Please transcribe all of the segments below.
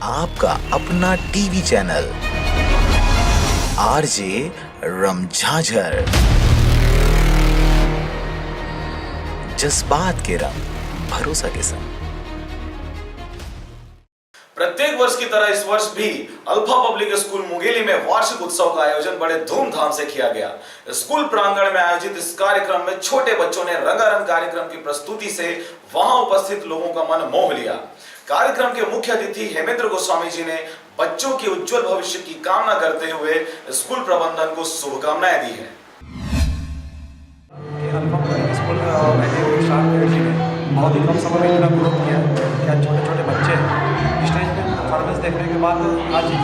आपका अपना TV channel RJ रमझाझर, जज्बात के रंग, भरोसा के संग। प्रत्येक वर्ष की तरह इस वर्ष भी अल्फा पब्लिक स्कूल मुंगेली में वार्षिक उत्सव का आयोजन बड़े धूमधाम से किया गया। स्कूल प्रांगण में आयोजित इस कार्यक्रम में छोटे बच्चों ने रंगारंग कार्यक्रम की प्रस्तुति से वहां उपस्थित लोगों का मन मोह लिया। कार्यक्रम के मुख्य अतिथि हेमेंद्र गोस्वामी जी ने बच्चों के उज्जवल भविष्य की कामना करते हुए स्कूल प्रबंधन को शुभकामनाएं दी है। स्कूल बहुत ही कम समय में इतना ग्रोथ किया क्या छोटे छोटे बच्चे स्टेज पे परफॉर्मेंस देखने के बाद आज एक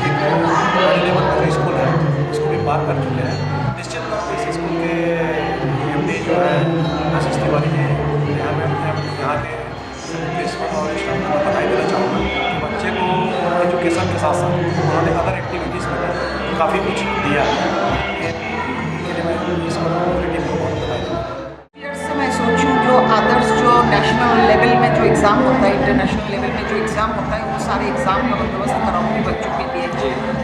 बड़े लेवल का स्कूल है उसको भी पार कर चुके हैं। निश्चित तौर पर इस स्कूल के एमडी जो है आशीष तिवारी है, यहाँ के प्रिंसिपल और स्टाफ को बधाई देना चाहूँगा कि बच्चे को एजुकेशन के साथ साथ उन्होंने अदर एक्टिविटीज़ में काफ़ी कुछ दिया है। अदर्स जो नेशनल लेवल में जो एग्ज़ाम होता है, इंटरनेशनल लेवल में जो एग्ज़ाम होता है, वो सारे एग्ज़ाम का बंदोबस्त कराऊंगी बच्चों के लिए।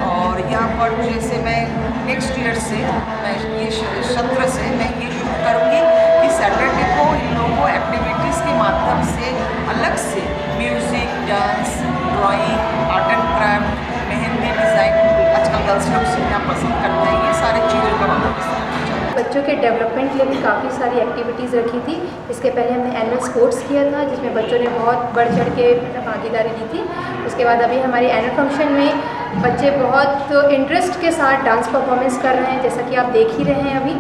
और यहाँ पर जैसे मैं नेक्स्ट ईयर से मैं ये सत्र से मैं ये शुरू करूँगी कि सैटरडे को इन लोगों को एक्टिविटीज़ के माध्यम से अलग से music, dance, drawing, art and craft, mehndi design, आजकल गर्ल्स लोग सीखना पसंद करते हैं, ये सारी चीज़ों का बंदोबस्त। बच्चों के डेवलपमेंट के लिए भी काफ़ी सारी एक्टिविटीज़ रखी थी। इसके पहले हमने एनुअल स्पोर्ट्स किया था जिसमें बच्चों ने बहुत बढ़ चढ़ के भागीदारी दी थी। उसके बाद अभी हमारे एनुअल फंक्शन में बच्चे बहुत इंटरेस्ट के साथ डांस परफॉर्मेंस कर रहे हैं, जैसा कि आप देख ही रहे हैं अभी।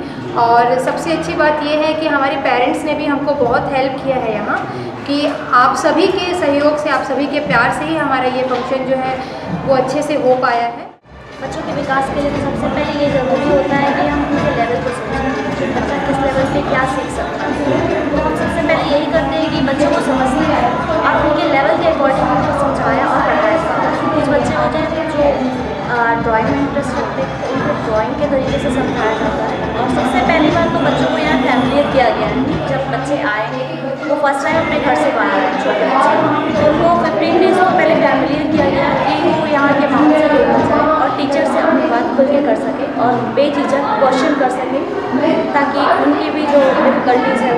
और सबसे अच्छी बात यह है कि हमारे पेरेंट्स ने भी हमको बहुत हेल्प किया है यहाँ, कि आप सभी के सहयोग से, आप सभी के प्यार से ही हमारा ये फंक्शन जो है वो अच्छे से हो पाया है। बच्चों के विकास के लिए तो सबसे पहले ये ज़रूरी होता है कि हम उनके लेवल को समझें, बच्चा किस लेवल पे क्या सीख सकता है। तो हम सबसे पहले यही करते हैं कि बच्चों को समझते हैं और उनके लेवल के अकॉर्डिंग उनको समझाया और पढ़ाया। कुछ बच्चे होते हैं जो ड्राइंग में इंटरेस्ट रखते हैं, उनको ड्राइंग के तरीके से समझाया जाता है। और सबसे पहली बात तो बच्चों को यहाँ फैमिलियर किया गया है। जब बच्चे आएंगे वो फर्स्ट टाइम अपने घर से बाहर आए छोटे बच्चे, तो उनको 15 डेज़ को पहले फैमिलियर किया गया कि वो यहाँ के माहौल से लेकर जाए और टीचर से अपनी बात खुल के कर सके और बेझिझक क्वेश्चन कर सके, ताकि उनकी भी जो डिफ़िकल्टीज़ है